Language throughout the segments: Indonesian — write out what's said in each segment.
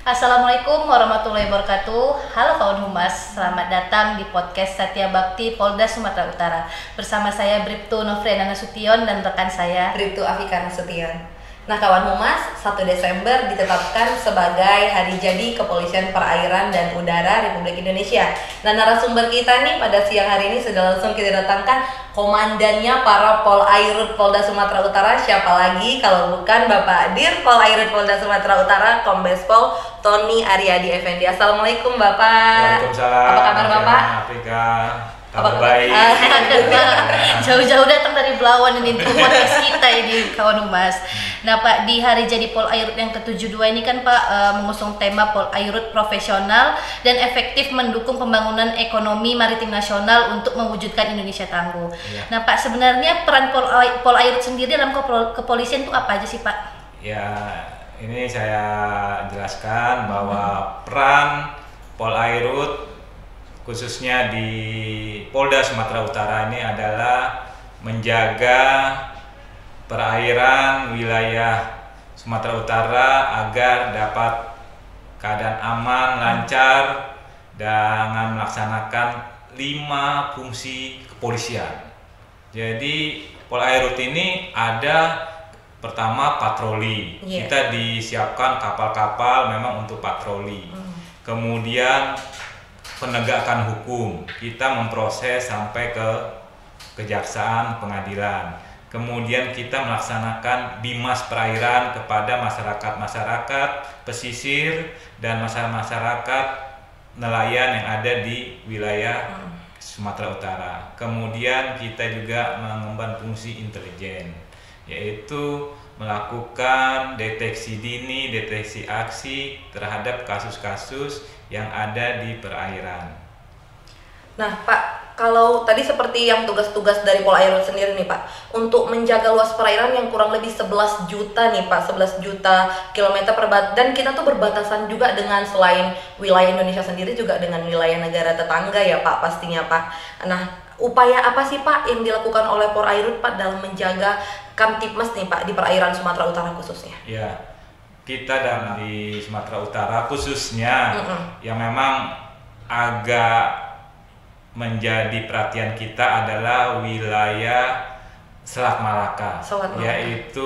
Assalamualaikum warahmatullahi wabarakatuh. Halo kawan Humas, selamat datang di podcast Satya Bakti Polda Sumatera Utara. Bersama saya Bribtu Novriana Nasution dan rekan saya Bribtu Afika Nasution. Nah kawan Humas, 1 Desember ditetapkan sebagai Hari Jadi Kepolisian Perairan dan Udara Republik Indonesia. Nah narasumber kita nih pada siang hari ini sudah langsung kita datangkan komandannya para Polairut Polda Sumatera Utara. Siapa lagi kalau bukan Bapak Dir Polairut Polda Sumatera Utara, Kombes Pol Tony Aryadi Effendi. Assalamualaikum Bapak. Waalaikumsalam. Apa kabar Bapak? Afrika. Kabar baik. Jauh-jauh datang dari Belawan ini untuk podcast kita ini kawan Humas. Nah Pak, di Hari Jadi Polairut yang ke-72 ini kan Pak mengusung tema Polairut profesional dan efektif mendukung pembangunan ekonomi maritim nasional untuk mewujudkan Indonesia tangguh. Ya. Nah Pak, sebenarnya peran Polairut sendiri dalam kepolisian itu apa aja sih Pak? Ya, ini saya jelaskan bahwa peran Polairut khususnya di Polda Sumatera Utara ini adalah menjaga perairan wilayah Sumatera Utara agar dapat keadaan aman, lancar dengan melaksanakan 5 fungsi kepolisian. Jadi Polairut ini ada pertama patroli. Kita disiapkan kapal-kapal memang untuk patroli. Kemudian penegakan hukum, kita memproses sampai ke kejaksaan, pengadilan. Kemudian kita melaksanakan bimas perairan kepada masyarakat pesisir dan masyarakat nelayan yang ada di wilayah Sumatera Utara. Kemudian kita juga mengemban fungsi intelijen, yaitu melakukan deteksi dini, deteksi aksi terhadap kasus-kasus yang ada di perairan. Nah Pak, kalau tadi seperti yang tugas-tugas dari Polairut sendiri nih Pak, untuk menjaga luas perairan yang kurang lebih 11 juta nih Pak, 11 juta kilometer dan kita tuh berbatasan juga dengan selain wilayah Indonesia sendiri juga dengan wilayah negara tetangga ya Pak pastinya Pak. Nah upaya apa sih Pak yang dilakukan oleh Polairut Pak dalam menjaga Kamtipmas nih Pak di perairan Sumatera Utara khususnya? Ya, kita di Sumatera Utara khususnya yang memang agak menjadi perhatian kita adalah wilayah Selat Malaka, yaitu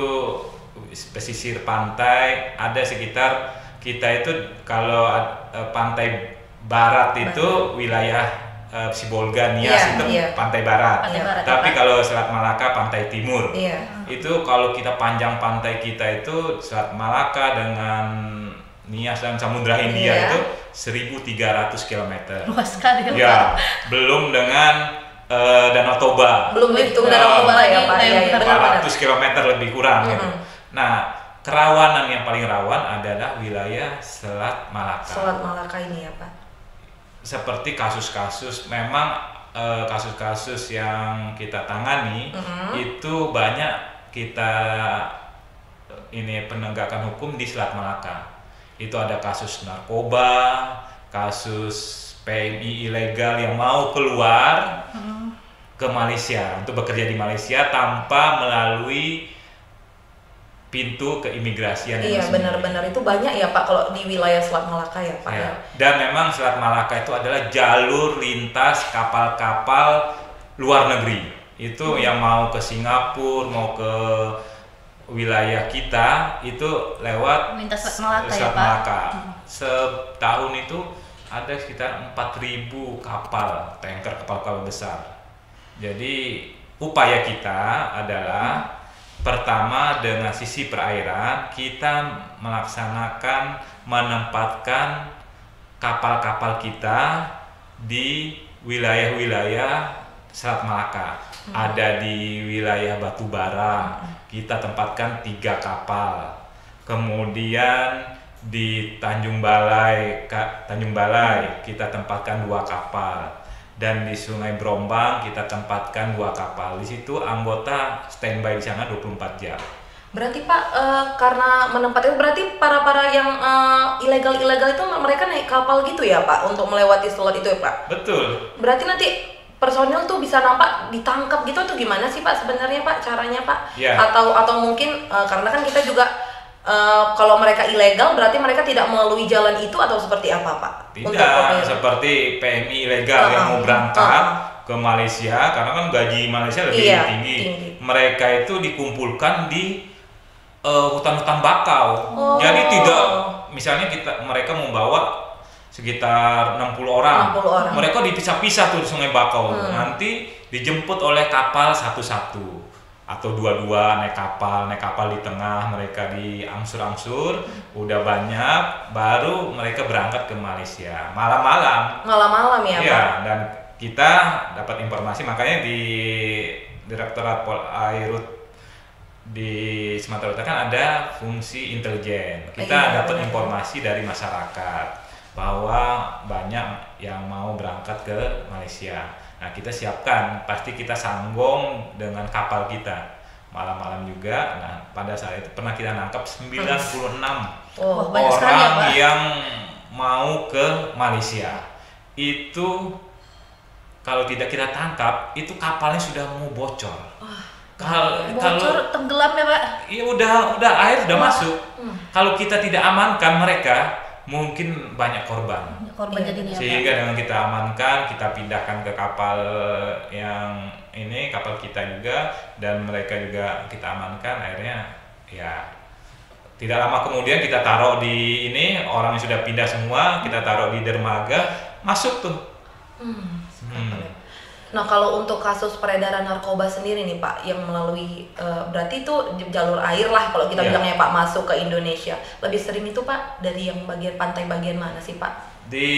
pesisir pantai. Ada sekitar kita itu kalau pantai barat itu wilayah Sibolga, Nias itu pantai barat. Tapi kalau Selat Malaka pantai timur. Itu kalau kita panjang pantai kita itu Selat Malaka dengan Nias dan Samudra Hindia itu 1.300 km. Luas sekali ya. Belum dengan Danau Toba. Belum dihitung Danau Toba ya Pak. 400 km lebih kurang gitu. Nah, kerawanan yang paling rawan adalah wilayah Selat Malaka. Selat Malaka ini ya Pak. Seperti kasus-kasus memang kasus-kasus yang kita tangani itu banyak kita ini penegakan hukum di Selat Malaka. Itu ada kasus narkoba, kasus PMI ilegal yang mau keluar ke Malaysia untuk bekerja di Malaysia tanpa melalui pintu keimigrasian. Iya benar-benar itu banyak ya Pak kalau di wilayah Selat Malaka ya Pak. Ya. Dan memang Selat Malaka itu adalah jalur lintas kapal-kapal luar negeri. Itu yang mau ke Singapura, mau ke wilayah kita itu lewat lintas Selat Malaka ya Pak. Setahun itu ada sekitar 4.000 kapal tanker, kapal-kapal besar. Jadi upaya kita adalah pertama dengan sisi perairan kita melaksanakan menempatkan kapal-kapal kita di wilayah-wilayah Selat Malaka. Ada di wilayah Batubara, kita tempatkan 3 kapal. Kemudian di Tanjung Balai kita tempatkan 2 kapal. Dan di Sungai Brombang kita tempatkan 2 kapal. Di situ anggota standby di sana 24 jam. Berarti Pak, karena menempatkan berarti para yang ilegal itu mereka naik kapal gitu ya Pak untuk melewati selat itu ya Pak? Betul. Berarti nanti personil tuh bisa nampak ditangkap gitu atau gimana sih Pak sebenarnya Pak caranya Pak? Yeah. Atau mungkin karena kan kita juga kalau mereka ilegal berarti mereka tidak melalui jalan itu atau seperti apa Pak? Tidak seperti PMI ilegal yang mau berangkat ke Malaysia karena kan gaji Malaysia lebih tinggi. Mereka itu dikumpulkan di hutan-hutan bakau. Jadi tidak, misalnya mereka membawa sekitar 60 orang. Mereka dipisah-pisah tuh di Sungai Bakau. Nanti dijemput oleh kapal satu-satu atau dua-dua naik kapal di tengah, mereka diangsur-angsur, udah banyak, baru mereka berangkat ke Malaysia malam-malam ya iya, Pak? dan kita dapat informasi, makanya di Direktorat Polairut di Sumatera Utara kan ada fungsi intelijen. Kita dapat informasi dari masyarakat bahwa banyak yang mau berangkat ke Malaysia. Nah, kita siapkan, pasti kita sanggong dengan kapal kita malam-malam juga. Nah, pada saat itu pernah kita nangkap 96 orang yang mau ke Malaysia. Itu kalau tidak kita tangkap, itu kapalnya sudah mau bocor. Bocor, tenggelam ya Pak? Iya, udah air sudah masuk. Kalau kita tidak amankan mereka, mungkin banyak korban jadinya, sehingga dengan kita amankan, kita pindahkan ke kapal yang ini, kapal kita juga, dan mereka juga kita amankan. Akhirnya ya tidak lama kemudian kita taruh di ini, orang yang sudah pindah semua kita taruh di dermaga, masuk tuh. Nah, kalau untuk kasus peredaran narkoba sendiri nih Pak, yang melalui berarti itu jalur air lah kalau kita bilangnya Pak, masuk ke Indonesia. Lebih sering itu Pak dari yang bagian pantai bagian mana sih Pak? Di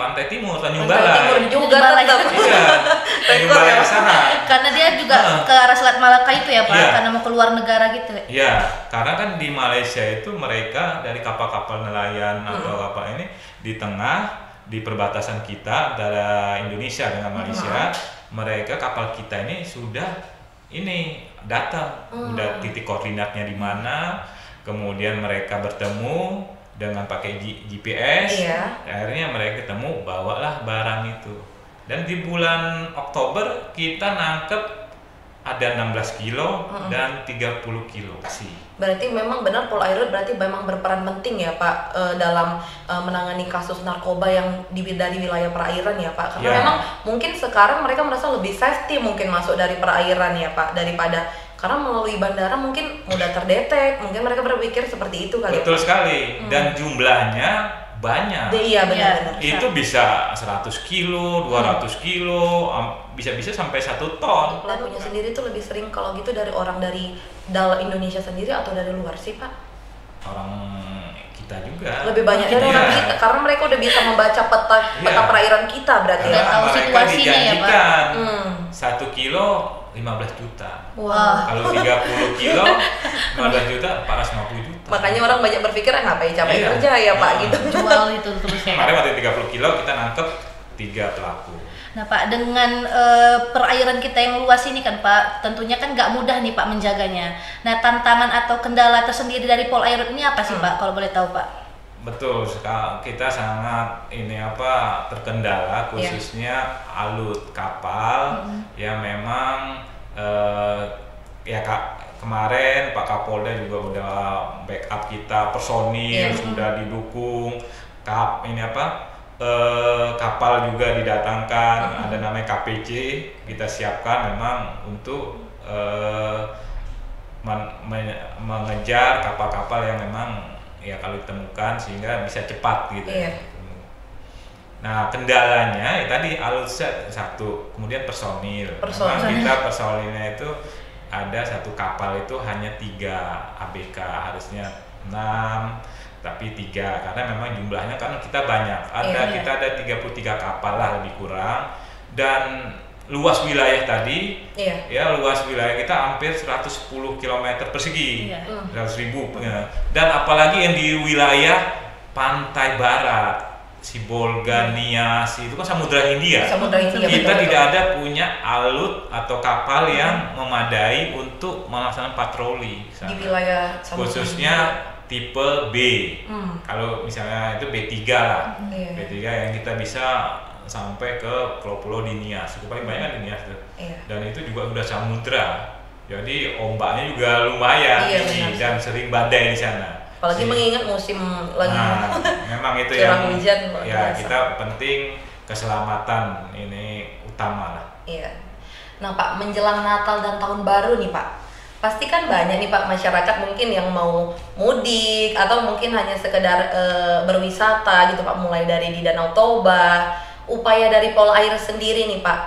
Pantai Timur, Tanjung Pantai Balai. Timur juga tetap. Iya, Tanjung Balai ke sana. Karena dia juga ke arah Selat Malaka itu ya Pak, karena mau keluar negara gitu. Iya, karena kan di Malaysia itu mereka dari kapal-kapal nelayan atau kapal ini di tengah, di perbatasan kita antara Indonesia dengan Malaysia, mereka kapal kita ini sudah datang, udah titik koordinatnya di mana, kemudian mereka bertemu dengan pakai GPS, akhirnya mereka ketemu, bawalah barang itu. Dan di bulan Oktober kita nangkep ada 16 kilo dan 30 kilo sih. Berarti memang benar Polairut berarti memang berperan penting ya Pak dalam menangani kasus narkoba yang dari wilayah perairan ya Pak. Karena memang mungkin sekarang mereka merasa lebih safety mungkin masuk dari perairan ya Pak, daripada karena melalui bandara mungkin mudah terdetek, mungkin mereka berpikir seperti itu kali. Betul sekali, dan jumlahnya banyak. Iya benar-benar. Itu bisa 100 kilo, 200 kilo, bisa sampai 1 ton. Pelakunya sendiri tuh lebih sering kalau gitu dari orang dari dalam Indonesia sendiri atau dari luar sih Pak? Orang kita juga. Lebih banyak dari orang kita, karena mereka udah bisa membaca peta perairan kita berarti. Udah tahu situasinya ya Pak. 1 kilo 15 juta. Wah. Kalau 30 kilo 15 juta, 450 juta. Makanya orang banyak berpikir ngapain capek kerja ya Pak gitu. Jual itu terus ya. Kemarin waktu 30 kilo kita nangkep 3 pelaku. Nah Pak, dengan perairan kita yang luas ini kan Pak, tentunya kan nggak mudah nih Pak menjaganya. Nah, tantangan atau kendala tersendiri dari Polairut ini apa sih Pak, kalau boleh tahu Pak? Betul, kita sangat terkendala khususnya alut kapal yang memang kemarin Pak Kapolda juga udah backup kita, personil sudah didukung, kapal juga didatangkan, ada namanya KPC, kita siapkan memang untuk mengejar kapal-kapal yang memang kalau ditemukan sehingga bisa cepat gitu. Nah, kendalanya tadi alutsista satu, kemudian personil. Memang kita personilnya itu ada satu kapal itu hanya 3 ABK, harusnya 6 tapi 3 karena memang jumlahnya kan kita banyak. Kita ada 33 kapal lah lebih kurang, dan luas wilayah tadi luas wilayah kita hampir 110 km persegi, 100.000 dan apalagi yang di wilayah pantai barat, Sibolga, Nias, itu kan Samudra Hindia. Kita tidak ada punya alut atau kapal yang memadai untuk melaksanakan patroli di wilayah khususnya tipe B. Kalau misalnya itu B3 lah, B3 yang kita bisa sampai ke pulau-pulau di Nias, itu paling banyak kan di Nias tuh. Dan itu juga udah samudra, jadi ombaknya juga lumayan tinggi dan sering badai di sana. Apalagi mengingat musim lagi memang itu curah yang hujan, ya biasa. Kita penting keselamatan ini utama lah. Iya. Nah Pak, menjelang Natal dan Tahun Baru nih Pak, pasti kan banyak nih Pak masyarakat mungkin yang mau mudik atau mungkin hanya sekedar berwisata gitu Pak, mulai dari di Danau Toba. Upaya dari Polair sendiri nih Pak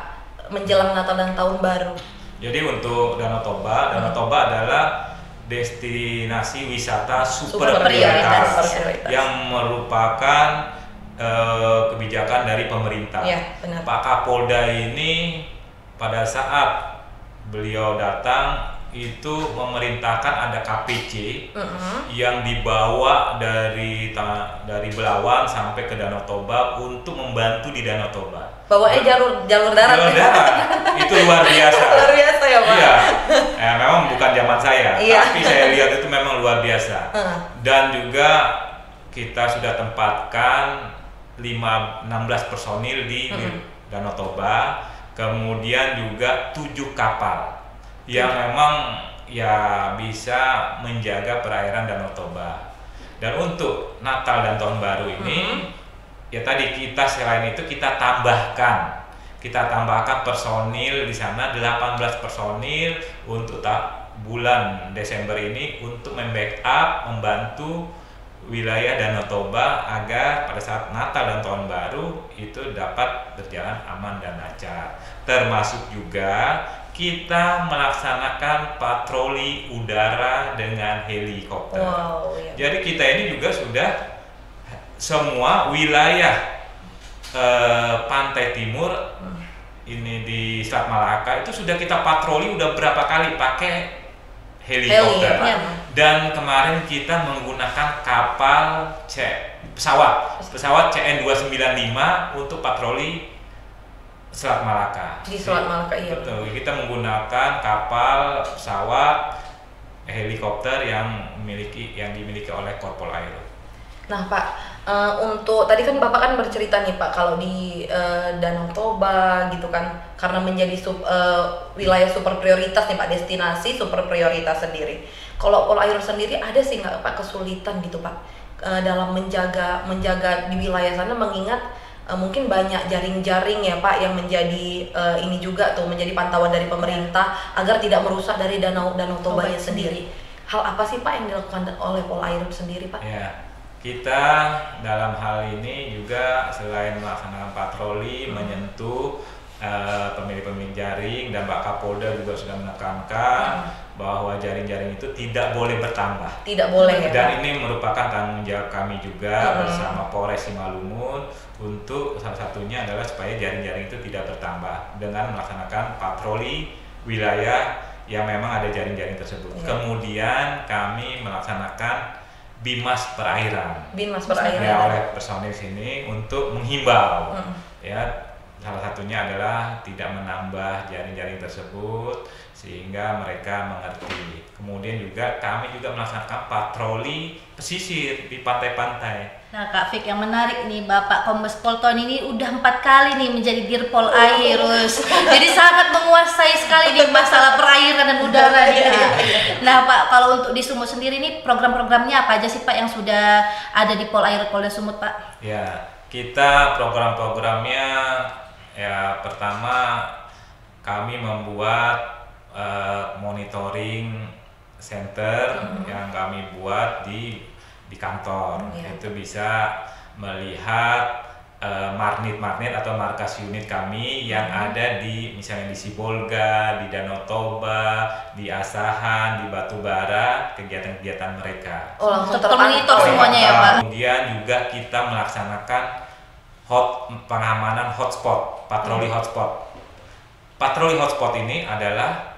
menjelang Natal dan Tahun Baru. Jadi untuk Danau Toba adalah destinasi wisata super prioritas yang merupakan kebijakan dari pemerintah. Ya, benar. Pak Kapolda ini pada saat beliau datang itu memerintahkan ada KPC yang dibawa dari Belawan sampai ke Danau Toba untuk membantu di Danau Toba. Bawanya jalur darat. Jalur darat itu luar biasa. Luar biasa ya Pak. Iya, memang bukan zaman saya, iya. Tapi saya lihat itu memang luar biasa. Dan juga kita sudah tempatkan 16 personil di Danau Toba. Kemudian juga 7 kapal yang memang ya bisa menjaga perairan Danau Toba. Dan untuk Natal dan Tahun Baru ini ya tadi kita selain itu kita tambahkan personil di sana 18 personil untuk bulan Desember ini untuk membantu wilayah Danau Toba agar pada saat Natal dan Tahun Baru itu dapat berjalan aman dan lancar. Termasuk juga kita melaksanakan patroli udara dengan helikopter. Wow, iya. Jadi kita ini juga sudah semua wilayah pantai timur ini di Selat Malaka itu sudah kita patroli udah berapa kali pakai helikopter. Dan kemarin kita menggunakan kapal pesawat CN295 untuk patroli Selat Malaka. Di Selat Malaka, iya. Betul. Kita menggunakan kapal, pesawat, helikopter yang dimiliki oleh Korpol Airut. Nah Pak, untuk tadi kan Bapak kan bercerita nih Pak kalau di Danau Toba gitu kan, karena menjadi wilayah super prioritas nih Pak, destinasi super prioritas sendiri. Kalau Polair sendiri ada sih nggak Pak kesulitan gitu Pak dalam menjaga di wilayah sana, mengingat mungkin banyak jaring-jaring ya Pak yang menjadi ini juga tuh menjadi pantauan dari pemerintah agar tidak merusak dari Danau Tobanya sendiri. Hal apa sih Pak yang dilakukan oleh Polair sendiri Pak? Ya. Kita dalam hal ini juga selain melaksanakan patroli, menyentuh pemilik-pemilik jaring, dan Pak Kapolda juga sudah menekankan bahwa jaring-jaring itu tidak boleh bertambah. Tidak boleh ya. Dan ini merupakan tanggung jawab kami juga bersama Polres Simalungun untuk salah satunya adalah supaya jaring-jaring itu tidak bertambah dengan melaksanakan patroli wilayah yang memang ada jaring-jaring tersebut. Kemudian kami melaksanakan Bimas Perairan. Bimas Perairan. Ya, oleh personil sini untuk menghimbau. Ya, salah satunya adalah tidak menambah jaring-jaring tersebut sehingga mereka mengerti. Kemudian juga kami juga melaksanakan patroli pesisir di pantai-pantai. Nah Kak Fik, yang menarik nih, Bapak Kombes Pol Tony ini udah 4 kali nih menjadi Dirpol Airus. Jadi sangat menguasai sekali nih masalah perairan dan udara nih Kak. Nah Pak, kalau untuk di Sumut sendiri nih program-programnya apa aja sih Pak yang sudah ada di Pol Airut Polda Sumut Pak? Ya, kita program-programnya ya pertama kami membuat monitoring center yang kami buat di kantor. Itu bisa melihat magnet-magnet atau markas unit kami yang ada di misalnya di Sibolga, di Danau Toba, di Asahan, di Batubara, kegiatan-kegiatan mereka. Oh, langsung termonitor semuanya ya Pak. Kemudian juga kita melaksanakan pengamanan hotspot, patroli hotspot. Patroli hotspot ini adalah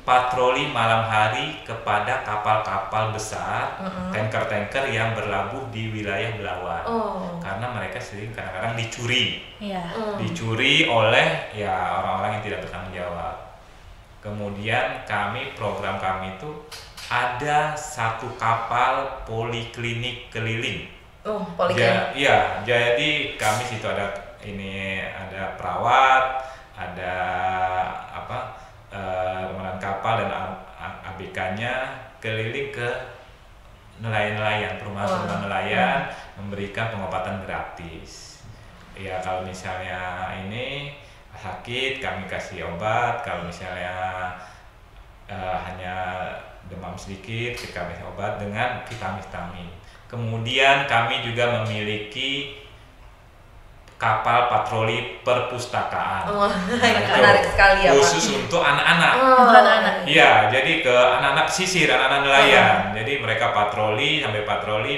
patroli malam hari kepada kapal-kapal besar, tanker-tanker yang berlabuh di wilayah Belawan. Karena mereka sering kadang-kadang dicuri. Dicuri oleh ya orang-orang yang tidak bertanggung jawab. Kemudian program kami itu ada 1 kapal poliklinik keliling. Poliklinik. Iya, jadi kami situ ada perawat, ada komandan kapal dan ABK-nya keliling ke nelayan-nelayan, perumahan nelayan memberikan pengobatan gratis. Ya kalau misalnya ini sakit kami kasih obat, kalau misalnya hanya demam sedikit kami kasih obat dengan vitamin. Kemudian kami juga memiliki kapal patroli perpustakaan. Menarik sekali ya, Pak. Khusus untuk anak-anak. Iya, jadi ke anak-anak pesisir, anak-anak nelayan. Jadi mereka patroli,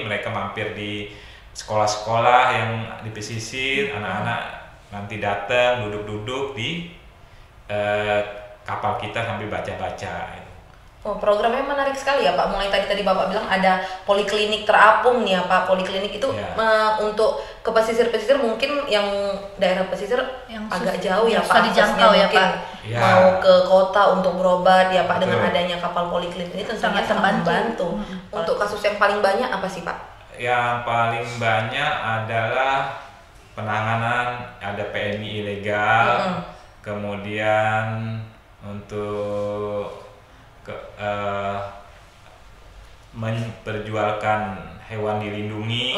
mereka mampir di sekolah-sekolah yang di pesisir, anak-anak nanti datang duduk-duduk di kapal kita sambil baca-baca. Oh, programnya menarik sekali ya Pak. Mulai tadi Bapak bilang ada poliklinik terapung nih ya Pak. Poliklinik itu untuk ke pesisir-pesisir, mungkin yang daerah pesisir yang agak jauh ya Pak. Susah dijangkau ya Pak. Mau ke kota untuk berobat ya Pak. Dengan adanya kapal poliklinik ini tentunya sangat membantu. Untuk kasus yang paling banyak apa sih Pak? Yang paling banyak adalah penanganan ada PMI ilegal, kemudian untuk memperjualkan hewan dilindungi,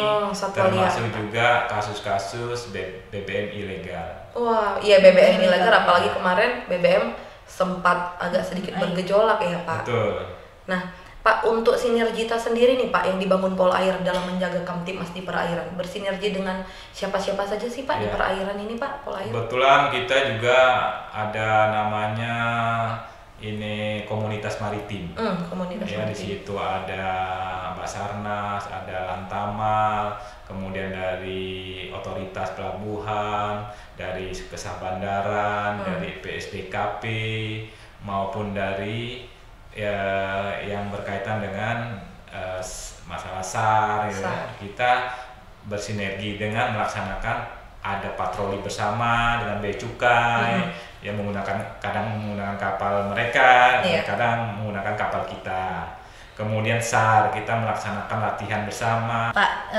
termasuk juga kasus-kasus BBM ilegal. Wah, iya BBM ilegal, apalagi kemarin BBM sempat agak sedikit bergejolak ya Pak. Betul. Nah Pak, untuk sinergitas sendiri nih Pak yang dibangun Polair dalam menjaga Kamtibmas di perairan, bersinergi dengan siapa-siapa saja sih Pak di perairan ini Pak, Polair? Kebetulan kita juga ada namanya ini komunitas maritim. Komunitas ya, maritim. Di situ ada Basarnas, ada Lantamal, kemudian dari otoritas pelabuhan, dari Kesah Bandaran, dari PSDKP, maupun dari yang berkaitan dengan masalah SAR. Ya. Kita bersinergi dengan melaksanakan ada patroli bersama dengan Bea Cukai, yang kadang menggunakan kapal mereka, kadang menggunakan kapal kita. Kemudian SAR, kita melaksanakan latihan bersama. Pak,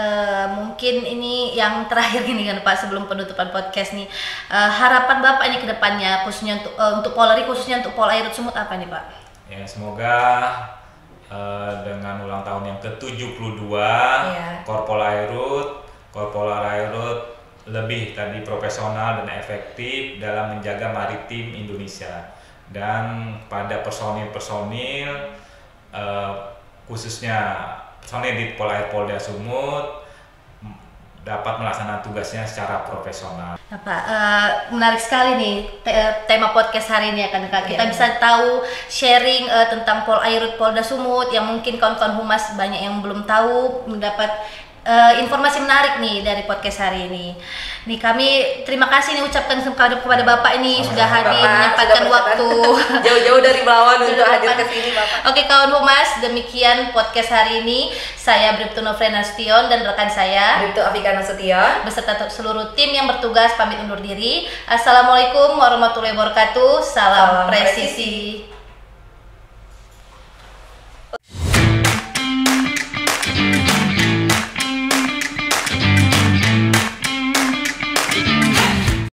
mungkin ini yang terakhir gini kan Pak, sebelum penutupan podcast nih, harapan Bapak ini ke depannya khususnya untuk Polri, khususnya untuk Polairut Sumut apa nih Pak? Ya, semoga dengan ulang tahun yang ke-72 Korpolairut lebih tadi profesional dan efektif dalam menjaga maritim Indonesia, dan pada personil khususnya personil di Polair Polda Sumut dapat melaksanakan tugasnya secara profesional. Nah, Pak, menarik sekali nih tema podcast hari ini ya kan Kak. Kita bisa tahu sharing tentang Polairut Polda Sumut yang mungkin kawan-kawan humas banyak yang belum tahu, mendapat informasi menarik nih dari podcast hari ini. Nih kami terima kasih nih ucapkan kepada Bapak ini sudah hadir menyempatkan waktu jauh-jauh dari Belawan untuk hadir ke sini Bapak. Oke kawan humas, demikian podcast hari ini. Saya Bribtu Novena Nasution dan rekan saya Bribtu Afika Nasution beserta seluruh tim yang bertugas pamit undur diri. Assalamualaikum warahmatullahi wabarakatuh. Salam presisi.